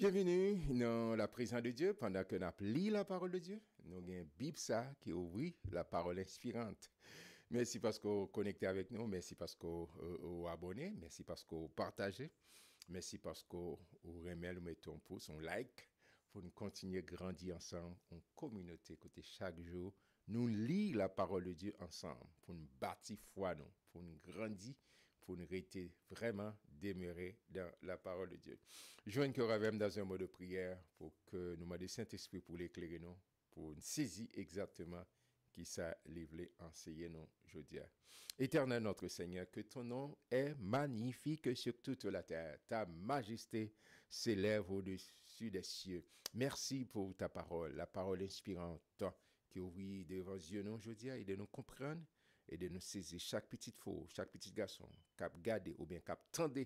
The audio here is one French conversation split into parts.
Bienvenue dans la présence de Dieu pendant que nous lisons la parole de Dieu. Nous avons une Bible ça qui ouvre la parole inspirante. Merci parce que vous connectez avec nous. Merci parce que vous abonnez. Merci parce que vous partagez. Merci parce que vous remettez, nous mettons un pouce, un like pour nous continuer à grandir ensemble en communauté. Écoutez, chaque jour, nous lisons la parole de Dieu ensemble pour nous bâtir foi, nous, pour nous grandir, pour nous rester vraiment demeurer dans la parole de Dieu. Joigne que même dans un mot de prière pour que nous demandons Saint-Esprit pour l'éclairer nous, pour nous saisir exactement qui ça livre enseigner nous aujourd'hui. Éternel notre Seigneur, que ton nom est magnifique sur toute la terre. Ta majesté s'élève au-dessus des cieux. Merci pour ta parole, la parole inspirante qui ouvre devant Dieu nous aujourd'hui et de nous comprendre et de nous saisir chaque petite fille, chaque petit garçon, cap garder ou bien cap tendre.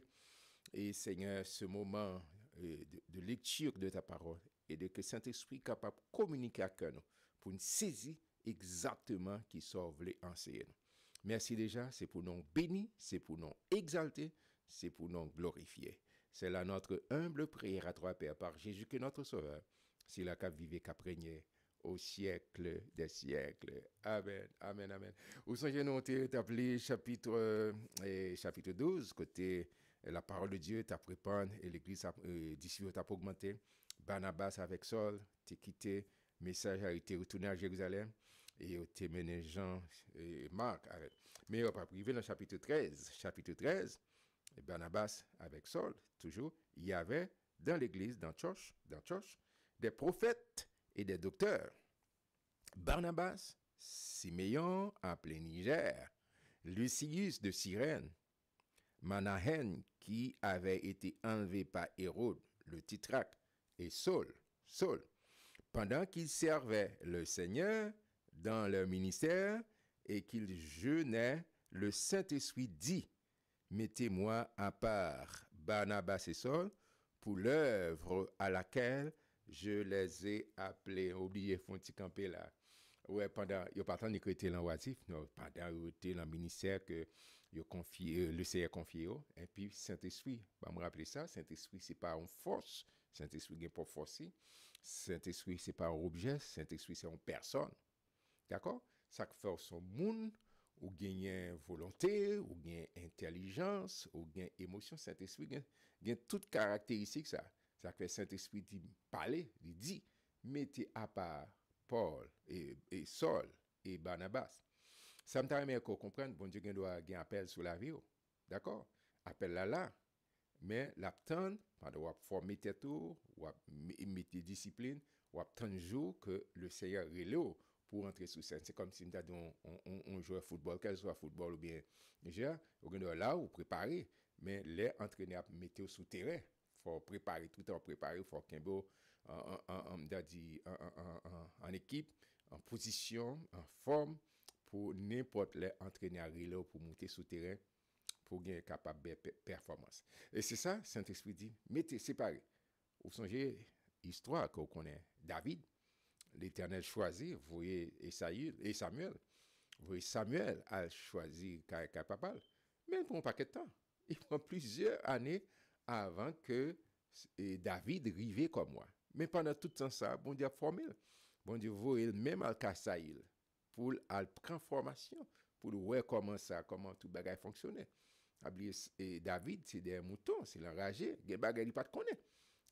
Et Seigneur, ce moment de lecture de ta parole et de que Saint-Esprit capable de communiquer avec nous pour nous saisir exactement qui soit voulu enseigner. Merci déjà, c'est pour nous bénir, c'est pour nous exalter, c'est pour nous glorifier. C'est là notre humble prière à toi, Père, par Jésus que notre Sauveur, c'est la cap vivre, cap régner au siècle des siècles. Amen, amen, amen. Où sont-nous nous établi chapitre 12, côté la parole de Dieu t'a préparé et l'église d'ici t'a augmenté. Barnabas avec Saul, t'es quitté, message a été retourné à Jérusalem et t'es mené Jean et Marc avec. Mais on va priver dans chapitre 13. Chapitre 13, Barnabas avec Saul, toujours, il y avait dans l'église, dans church, des prophètes et des docteurs. Barnabas, Siméon appelé Niger, Lucius de Cyrène, Manahen qui avait été enlevé par Hérode, le Titraque, et Saul, pendant qu'ils servaient le Seigneur dans leur ministère et qu'ils jeûnaient, le Saint-Esprit dit, mettez-moi à part Barnabas et Saul pour l'œuvre à laquelle je les ai appelés. Oubliez, font petit camper là. Ouais, pendant, il n'y a pas tant d'écrire dans Watif, non, pendant il était dans le ministère que le Seigneur confié, et puis Saint-Esprit, bah, me rappeler ça, Saint-Esprit, c'est pas une force, Saint-Esprit n'est pas forcé, Saint-Esprit, c'est pas un objet, Saint-Esprit, c'est une personne. D'accord? Ça fait son monde, ou gagne volonté, ou gagne intelligence, ou gagne émotion, Saint-Esprit, gagne toutes caractéristiques ça. Ça fait Saint-Esprit dit parler, il dit, mettez à part Paul et Saul et Barnabas. Ça me permet qu'on comprenne, bon Dieu doit avoir un appel sur la vie. D'accord? Appel là. Mais l'attendre, pendant qu'on former tête ou mettre discipline, ou attendre jour que le Seigneur relève pour entrer sous scène. C'est comme si on joue au football, quel soit football ou bien déjà, on doit là ou préparer. Mais les entraîneurs mettre sous terrain. Faut préparer tout le temps, préparer, faut qu'il y ait en équipe, en position, en forme, pour n'importe les entraîneurs pour monter sur le terrain, pour gagner capable de performance. Et c'est ça, Saint-Esprit dit, mettez, séparez. Vous songez, histoire qu'on connaît, David, l'Éternel choisit, vous voyez, et Samuel, vous voyez, Samuel a choisi capable, mais pour un paquet de temps. Il prend plusieurs années avant que David rive comme moi. Mais pendant tout ce temps, ça, bon Dieu a formé. Bon Dieu voyait même al Kassaïl pour prendre formation, pour voir comment tout bagage fonctionnait. Et David, c'est des moutons, c'est l'enragé, des bagages il pas de connaître.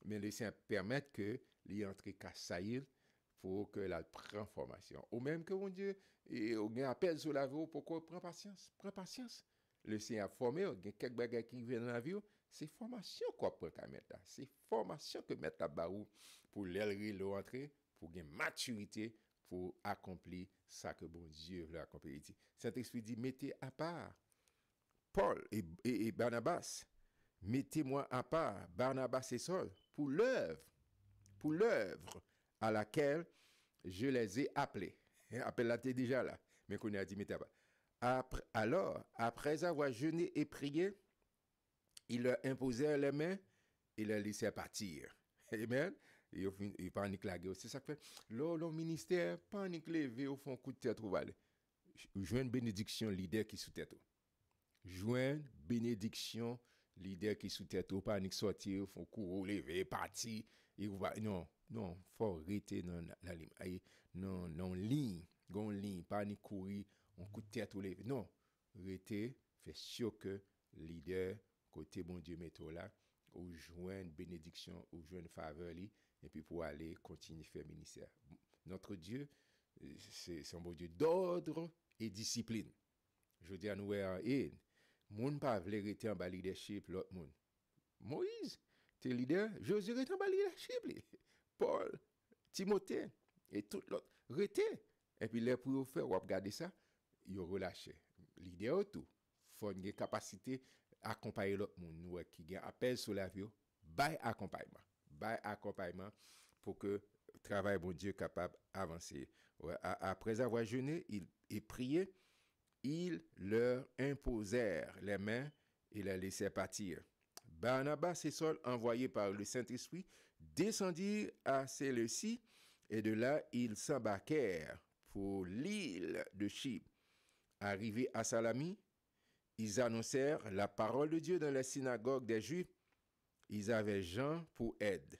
Mais laissez permettre que l'entrée Kassaïl pour que la prenne formation. Ou même que bon Dieu, on appelle sur la vie, pourquoi prends patience, Le Seigneur a formé, il y a quelques bagages qui viennent dans la vie, c'est formation qu'on peut mettre là. C'est formation que mettre là-bas pour l'entrer, pour gagner maturité, pour accomplir ça que bon Dieu veut accomplir. Saint-Esprit dit, mettez à part Paul et Barnabas. Mettez-moi à part Barnabas et Saul pour l'œuvre à laquelle je les ai appelés. Appel là, t'es déjà là. Mais qu'on a dit, mettez à part. Après avoir jeûné et prié, ils leur imposèrent les mains et les laissèrent partir. Amen. Ils paniquent la guerre. C'est ça que fait. Le ministère, panique levé au fond, coup de tête, joindre bénédiction leader qui sous tête. Joindre bénédiction leader qui sous tête ou panique sortir, faut courir, lever, partir, et vous va, non, non, faut arrêter dans la ligne. Non, non, ligne, gon ligne, panique courir, on coup de tête ou lever. Non, arrêter, fait sûr que leader, côté bon Dieu, mettons là, ou joindre bénédiction, ou joindre faveur, et puis pour aller continuer faire ministère. Notre Dieu, c'est un bon Dieu d'ordre et discipline. Je dis à nous, et moun pas vle rete en bas leadership l'autre moun. Moïse, t'es leader, Josué rete en bas leadership li. Paul, Timothée et tout l'autre rete. Et puis les pour faire, ou regarder ça, ils relâché. Leader tout, faut une capacité accompagner l'autre moun qui gen appel sur la vie, bay accompagnement. Bay accompagnement pour que le travail bon Dieu capable d'avancer. Ouais, après avoir jeûné et prié, ils leur imposèrent les mains et les laissèrent partir. Barnabas et Saul, envoyés par le Saint-Esprit, descendirent à Séleucie et de là, ils s'embarquèrent pour l'île de Chypre. Arrivés à Salami, ils annoncèrent la parole de Dieu dans la synagogue des Juifs. Ils avaient Jean pour aide.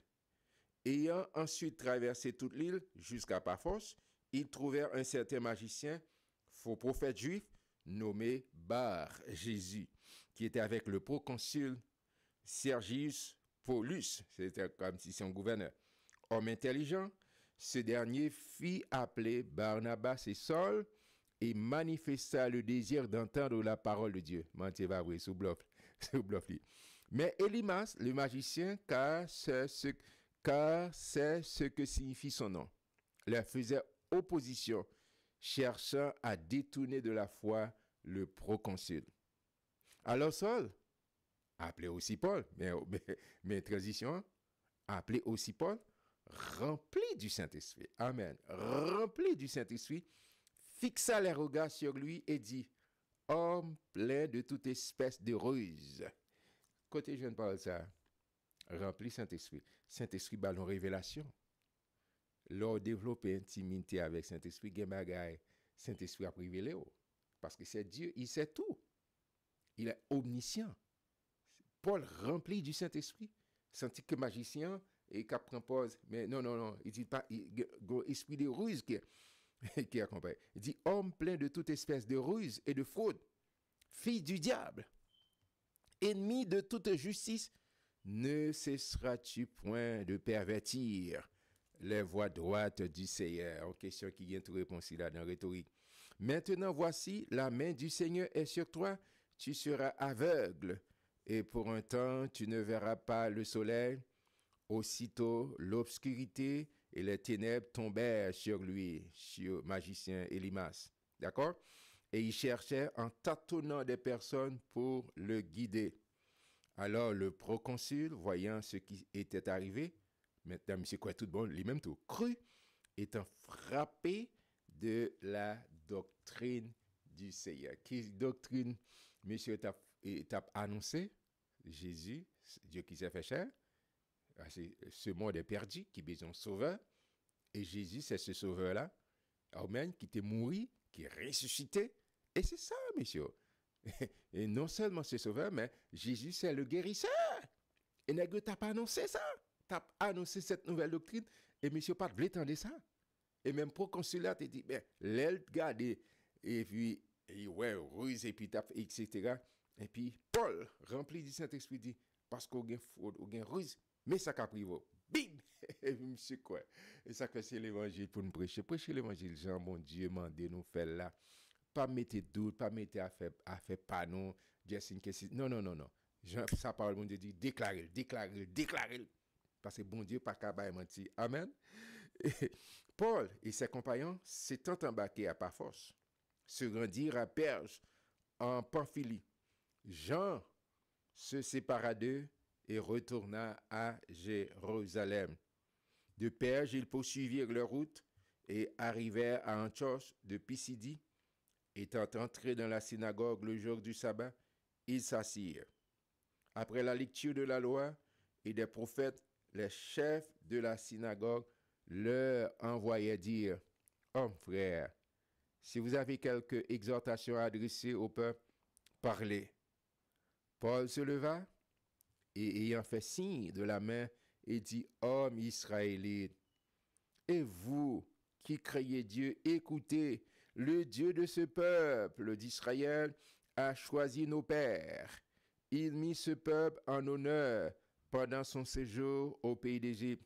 Ayant ensuite traversé toute l'île jusqu'à Paphos, ils trouvèrent un certain magicien, faux prophète juif, nommé Bar Jésus, qui était avec le proconsul Sergius Paulus, c'était comme si c'est un gouverneur. Homme intelligent, ce dernier fit appeler Barnabas et Saul et manifesta le désir d'entendre la parole de Dieu. Sous bluff. Mais Elimas, le magicien, car c'est ce que signifie son nom, leur faisait opposition, cherchant à détourner de la foi le proconsul. Alors Saul, appelé aussi Paul, mais transition, appelé aussi Paul, rempli du Saint-Esprit, amen, rempli du Saint-Esprit, fixa les regards sur lui et dit, homme plein de toute espèce de ruse. Côté jeune parle ça, rempli Saint-Esprit. Saint-Esprit ballon révélation. Lors développer intimité avec Saint-Esprit, Saint-Esprit a révélé. Parce que c'est Dieu, il sait tout. Il est omniscient. Paul rempli du Saint-Esprit, senti que magicien et qui prend pause. Mais non, il dit pas, il y a un esprit de ruse qui accompagne. Il dit, homme plein de toute espèce de ruse et de fraude, fille du diable, ennemi de toute justice, ne cesseras-tu point de pervertir les voies droites du Seigneur? En question qui vient de réponse là dans la rhétorique. Maintenant, voici, la main du Seigneur est sur toi, tu seras aveugle, et pour un temps, tu ne verras pas le soleil. Aussitôt, l'obscurité et les ténèbres tombèrent sur lui, sur magicien Elimas. D'accord? Et il cherchait en tâtonnant des personnes pour le guider. Alors le proconsul, voyant ce qui était arrivé, maintenant, M. quoi tout bon, lui-même tout, cru, étant frappé de la doctrine du Seigneur. Quelle doctrine, monsieur t'a annoncé? Jésus, Dieu qui s'est fait chair, ce monde est perdu, qui a besoin de sauveur, et Jésus, c'est ce sauveur-là, Amen, qui était mort, qui est ressuscité, et c'est ça, monsieur. Et non seulement ce sauveur, mais Jésus, c'est le guérisseur. Et nègre, t'as pas annoncé ça. T'as annoncé cette nouvelle doctrine, et monsieur pas voulu entendre ça. Et même pour consulat, il dit, ben, l'aile garder, et puis, ouais, ruse, et puis, etc. Et puis, Paul, rempli du Saint-Esprit, dit, parce qu'on a fraude, on a ruse, mais ça qu'a pris, bim! Et puis, monsieur, quoi? Et ça que c'est l'évangile pour nous prêcher. Prêcher l'évangile, Jean, mon Dieu, mandé nous faire là. Pas mettre doute, pas mettre à faire panneau, just in case. Non. Ça parle, mon Dieu, dit, déclarer. Parce que bon Dieu, pas capable de mentir. Amen. Et Paul et ses compagnons s'étant embarqués à Paphos, se rendirent à Perge, en Pamphylie. Jean se sépara d'eux et retourna à Jérusalem. De Perge, ils poursuivirent leur route et arrivèrent à Antioche de Pisidie. Étant entrés dans la synagogue le jour du sabbat, ils s'assirent. Après la lecture de la loi et des prophètes, les chefs de la synagogue leur envoyaient dire, « Hommes, frères, si vous avez quelque exhortation à adresser au peuple, parlez. » Paul se leva et ayant fait signe de la main, et dit, hommes israélites, et vous qui craignez Dieu, écoutez, le Dieu de ce peuple d'Israël a choisi nos pères. Il mit ce peuple en honneur pendant son séjour au pays d'Égypte.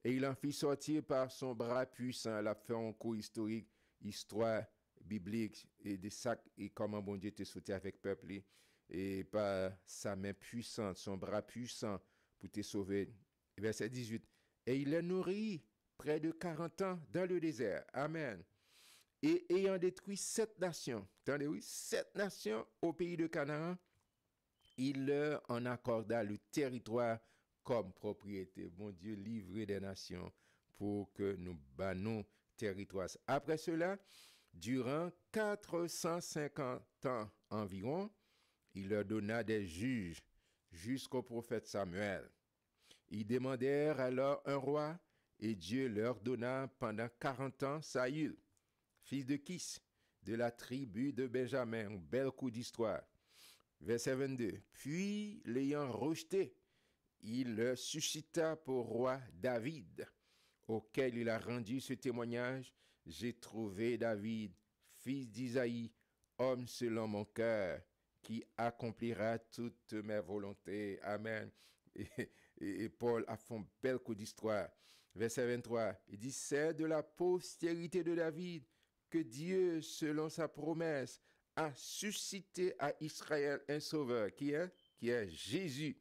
Et il en fit sortir par son bras puissant. Elle a fait un cours historique, histoire biblique et de ça et comment bon Dieu te sauté avec le peuple et par sa main puissante, son bras puissant pour te sauver. Verset 18. Et il les nourrit près de 40 ans dans le désert. Amen. Et ayant détruit 7 nations, attendez oui, 7 nations au pays de Canaan, il leur en accorda le territoire comme propriété. Bon Dieu, livré des nations pour que nous bannions territoire. Après cela, durant 450 ans environ, il leur donna des juges jusqu'au prophète Samuel. Ils demandèrent alors un roi et Dieu leur donna pendant 40 ans Saül, fils de Kis, de la tribu de Benjamin. Un bel coup d'histoire. Verset 22. Puis, l'ayant rejeté, il le suscita pour roi David, auquel il a rendu ce témoignage. J'ai trouvé David, fils d'Isaïe, homme selon mon cœur, qui accomplira toutes mes volontés. Amen. Et Paul a fait un bel coup d'histoire. Verset 23, il dit, c'est de la postérité de David que Dieu, selon sa promesse, a suscité à Israël un sauveur, qui est Jésus.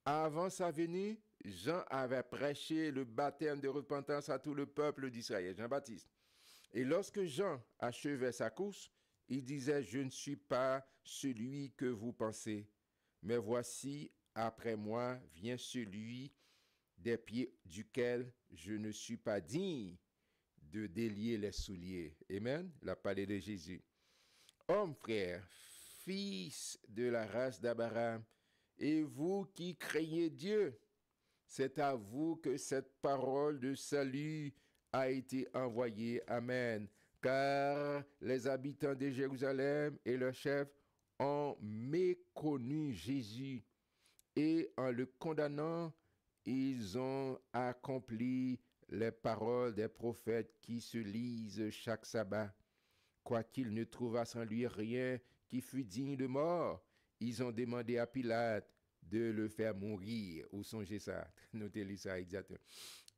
Avant sa venue, Jean avait prêché le baptême de repentance à tout le peuple d'Israël, Jean-Baptiste. Et lorsque Jean achevait sa course, il disait, je ne suis pas celui que vous pensez, mais voici, après moi, vient celui des pieds duquel je ne suis pas digne de délier les souliers. Amen. La parole de Jésus. Homme, frère, fils de la race d'Abraham, et vous qui craignez Dieu, c'est à vous que cette parole de salut a été envoyée. Amen. Car les habitants de Jérusalem et leurs chefs ont méconnu Jésus et en le condamnant, ils ont accompli les paroles des prophètes qui se lisent chaque sabbat. Quoiqu'ils ne trouvassent en lui rien qui fût digne de mort, ils ont demandé à Pilate de le faire mourir. Où songez ça? Notez-le ça exactement.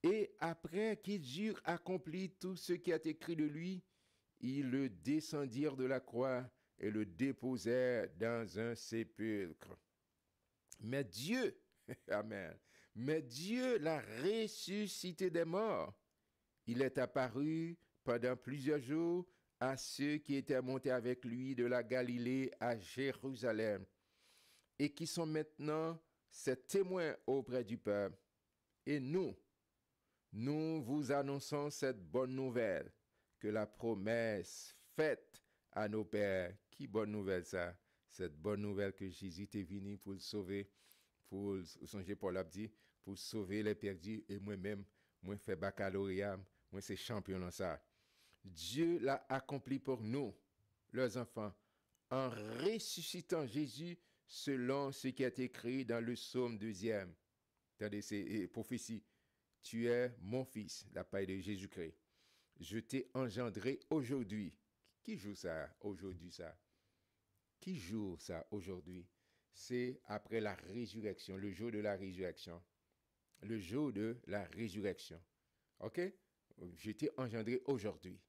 Et après qu'ils eurent accompli tout ce qui est écrit de lui, ils le descendirent de la croix et le déposèrent dans un sépulcre. Mais Dieu, Amen, mais Dieu l'a ressuscité des morts. Il est apparu pendant plusieurs jours à ceux qui étaient montés avec lui de la Galilée à Jérusalem et qui sont maintenant ses témoins auprès du peuple. Et nous vous annonçons cette bonne nouvelle, que la promesse faite à nos pères. Qui bonne nouvelle ça? Cette bonne nouvelle que Jésus est venu pour le sauver, pour songer Paul a dit, pour sauver les perdus. Et moi-même, moi fais baccalauréat, moi c'est champion dans ça. Dieu l'a accompli pour nous, leurs enfants, en ressuscitant Jésus selon ce qui est écrit dans le psaume 2e. Attendez, c'est prophétie. Tu es mon fils, la paille de Jésus-Christ. Je t'ai engendré aujourd'hui. Qui joue ça aujourd'hui, ça? Qui joue ça aujourd'hui? C'est après la résurrection, le jour de la résurrection. Le jour de la résurrection. OK? Je t'ai engendré aujourd'hui.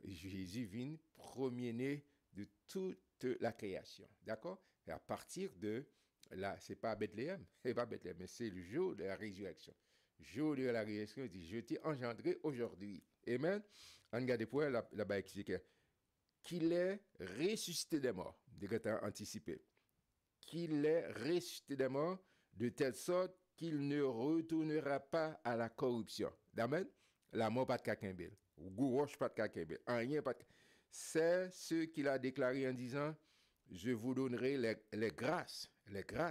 Jésus vient premier-né de toute la création. D'accord? Et à partir de là, c'est pas Bethléem, c'est pas Bethléem, mais c'est le jour de la résurrection. Jour de la résurrection, il dit, je t'ai engendré aujourd'hui. Amen. On regarde pour là-bas expliqué qu'il est ressuscité des morts, de anticipé. Qu'il est ressuscité des morts de telle sorte qu'il ne retournera pas à la corruption. Amen. La mort pas de kakembel. Ou gouroche pas de kakembel. Rien pas de... C'est ce qu'il a déclaré en disant, je vous donnerai les grâces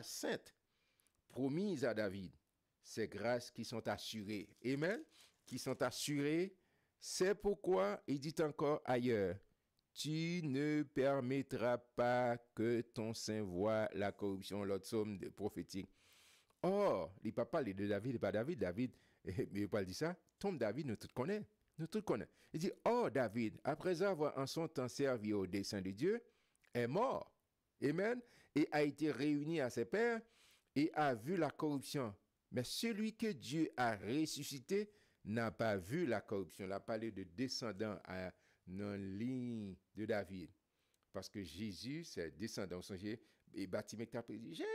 saintes promises à David. Ces grâces qui sont assurées. Amen. Qui sont assurées. C'est pourquoi il dit encore ailleurs tu ne permettras pas que ton sein voie la corruption, l'autre psaume prophétique. Or, il ne pas parler de David, pas David, mais il pas dit ça, tombe David, nous tous connaissons. Nous tous connaissons. Il dit, oh David, après avoir en son temps servi au dessein de Dieu, est mort. Amen. Et a été réuni à ses pères et a vu la corruption. Mais celui que Dieu a ressuscité n'a pas vu la corruption. Il a parlé de descendant dans la ligne de David. Parce que Jésus, c'est descendant. Et Bartimée t'a dit, Jésus,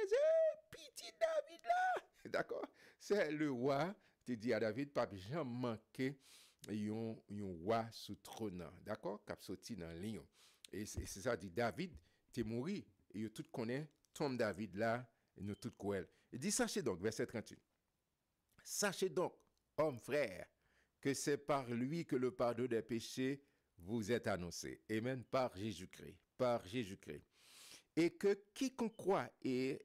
pitié David là. D'accord? C'est le roi, tu dis à David, pas jamais manqué un roi sous trône. D'accord? Qui a sorti dans le lion. Et c'est ça, dit David, t'es mort. Et vous tout connaissez, tombe David là, et nous tout connaissons. Il dit, sachez donc, verset 38. Sachez donc, hommes frères, que c'est par lui que le pardon des péchés vous est annoncé. Amen. Par Jésus-Christ. Par Jésus-Christ. Et que quiconque croit est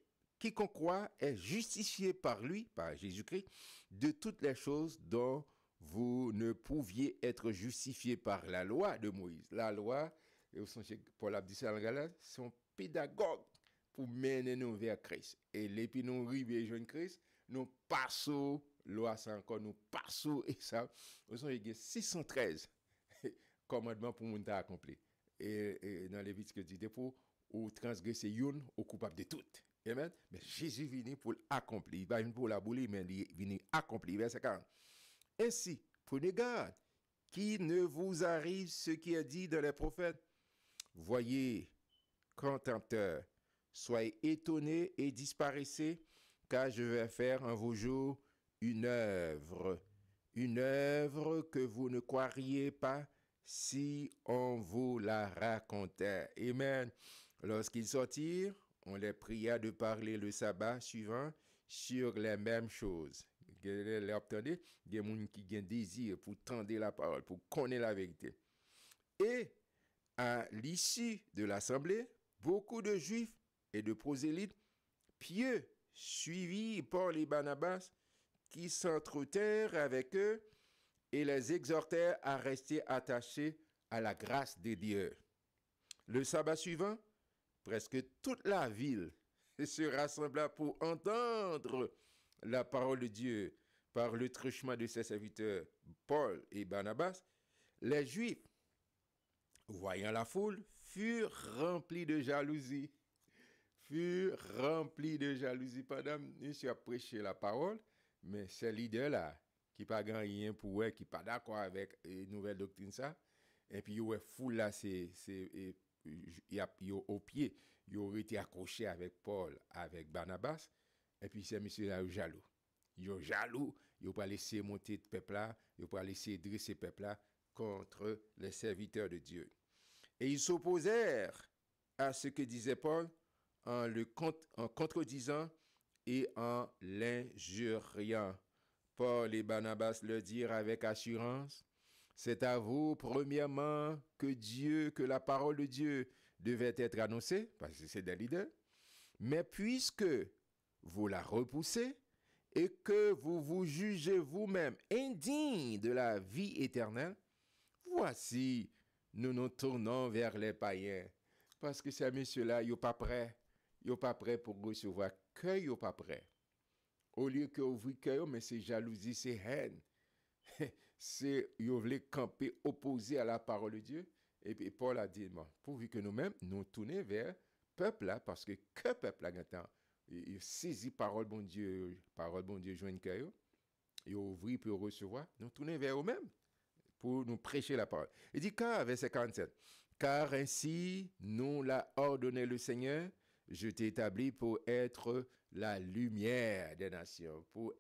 justifié par lui, par Jésus-Christ, de toutes les choses dont vous ne pouviez être justifié par la loi de Moïse. La loi, Paul a dit ça en Galate, sont pédagogues pour mener nous vers Christ. Et puis nous arrivons à Christ, nous passons, loi ça encore, nous passons, et ça, nous avons 613 commandements pour nous accomplir. Et dans les Lévitique dit pour ou transgresser une ou coupable de toutes. Amen. Mais Jésus venu pour l'accomplir. Il va venir pour la bouler, mais il vient accomplir. Verset 40. Ainsi, prenez garde, qu'il ne vous arrive ce qui est dit dans les prophètes. Voyez, contempteurs, soyez étonnés et disparaissez, car je vais faire en vos jours une œuvre que vous ne croiriez pas si on vous la racontait. Amen. Lorsqu'ils sortirent, on les pria de parler le sabbat suivant sur les mêmes choses. Vous entendez? Il y a des gens qui ont un désir pour tendre la parole, pour connaître la vérité. Et à l'issue de l'assemblée, beaucoup de juifs et de prosélytes pieux, suivis Paul et Barnabas, qui s'entretinrent avec eux et les exhortèrent à rester attachés à la grâce de Dieu. Le sabbat suivant, presque toute la ville se rassembla pour entendre la parole de Dieu par le truchement de ses serviteurs Paul et Barnabas. Les Juifs, voyant la foule, furent remplis de jalousie. Pendant monsieur a prêché la parole, mais ces leaders-là, qui pas rien pour eux, qui pas d'accord avec une nouvelle doctrine ça, et puis ouais foule là au pied, ils auraient été accrochés avec Paul, avec Barnabas, et puis ces messieurs là jaloux. Ils n'ont pas laissé monter le peuple là, ils n'ont pas laissé dresser le peuple là contre les serviteurs de Dieu. Et ils s'opposèrent à ce que disait Paul en contredisant et en l'injuriant. Paul et Barnabas leur dirent avec assurance, c'est à vous, premièrement, que la parole de Dieu devait être annoncée, parce que c'est des leaders, mais puisque vous la repoussez et que vous vous jugez vous-même indigne de la vie éternelle, voici, nous nous tournons vers les païens, parce que ces messieurs-là, ils ne sont pas prêts. Ils ne sont pas prêts pour recevoir que ils ne sont pas prêts. Au lieu que vous cœur, mais c'est jalousie, c'est haine. C'est, ils veulent camper opposé à la parole de Dieu. Et puis Paul a dit, bon, pourvu que nous-mêmes, nous tournions vers le peuple là, parce que peuple là, maintenant, il saisit parole bon Dieu, joint cœur, il ouvre pour recevoir, nous tourner vers eux-mêmes pour nous prêcher la parole. Il dit, car, verset 47, car ainsi nous l'a ordonné le Seigneur, je t'ai établi pour être la lumière des nations, pour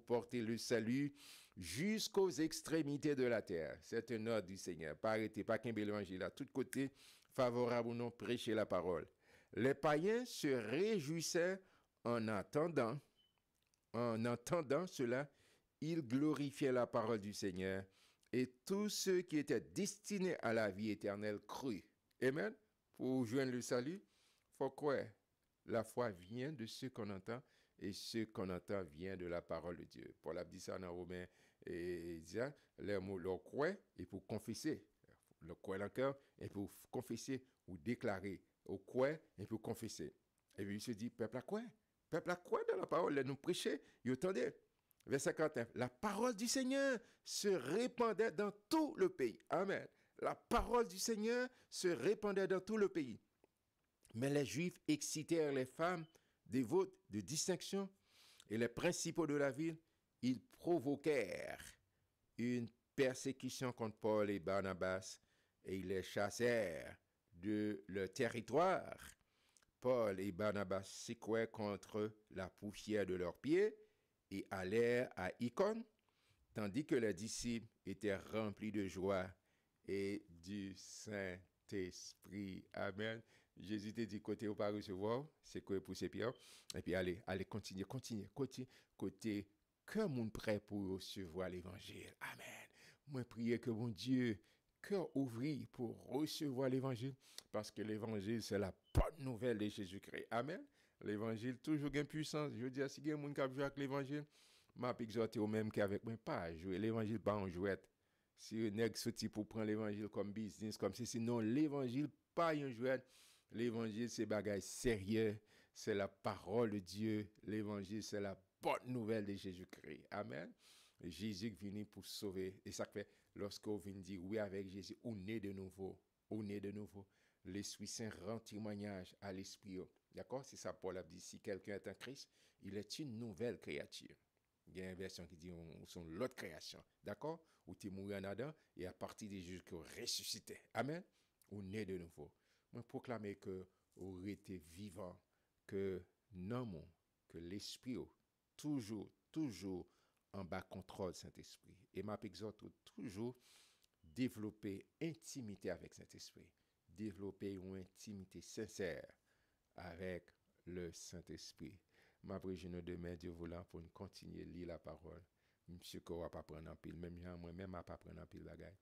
porter le salut jusqu'aux extrémités de la terre. C'est un ordre du Seigneur. Pas arrêter, pas qu'un l'évangile à tous côtés, favorable ou non, prêcher la parole. Les païens se réjouissaient en entendant cela, ils glorifiaient la parole du Seigneur et tous ceux qui étaient destinés à la vie éternelle crurent. Amen. Pour joindre le salut, il faut croire. La foi vient de ce qu'on entend et ce qu'on entend vient de la parole de Dieu. Paul a dit ça dans Romains et il dit, les mots leur croient et pour confesser. le croire dans le cœur, et pour confesser ou déclarer au croire, et pour confesser. Et puis il se dit, peuple à quoi? Peuple à quoi dans la parole, nous prêcher, il attendait. Verset 49, la parole du Seigneur se répandait dans tout le pays. Amen. La parole du Seigneur se répandait dans tout le pays. Mais les Juifs excitèrent les femmes dévotes de distinction et les principaux de la ville. Ils provoquèrent une persécution contre Paul et Barnabas et ils les chassèrent de leur territoire. Paul et Barnabas secouaient contre la poussière de leurs pieds et allèrent à Icône, tandis que les disciples étaient remplis de joie et du Saint-Esprit. Amen. Jésus t'a dit, côté au pas recevoir, c'est quoi pour ses pierres. Et puis allez, continuez. Côté, que mon prêt pour recevoir l'évangile. Amen. Moi, prier que mon Dieu, cœur ouvri pour recevoir l'évangile, parce que l'évangile, c'est la bonne nouvelle de Jésus-Christ. Amen. L'évangile, toujours une puissance. Je veux dire, si il y a des gens qui jouent avec l'évangile, m'a exhorté au même qu'avec moi, pas jouer l'évangile, pas en jouette. Si un nègre sorti pour prendre l'évangile comme business, comme si, sinon l'évangile, pas en jouette. L'évangile, c'est bagaille sérieux. C'est la parole de Dieu. L'évangile, c'est la bonne nouvelle de Jésus-Christ. Amen. Jésus est venu pour sauver. Et ça fait, lorsque vous venez dire oui avec Jésus, on est de nouveau. On est de nouveau. L'Esprit Saint rend témoignage à l'Esprit. D'accord? C'est ça Paul a dit. Si quelqu'un est en Christ, il est une nouvelle créature. Il y a une version qui dit on sont l'autre création. D'accord? Où tu es mort en Adam et à partir de Jésus qui ressuscité. Amen. On est de nouveau. Moi, proclamer que vous été vivant, que non, que l'esprit toujours en bas contrôle Saint-Esprit. Et m'a exhorte toujours développer intimité avec Saint-Esprit. Développer une intimité sincère avec le Saint-Esprit. M'a pris demain, Dieu voulant, pour nous continuer à lire la parole. Monsieur, qu'on va pas prendre en pile, même moi-même, pas prendre en pile bagaille.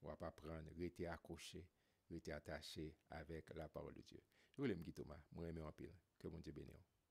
On va pas prendre, rester accroché, rester attaché avec la parole de Dieu. Je voulais me dire Thomas, moi, en pile. Que mon Dieu bénisse.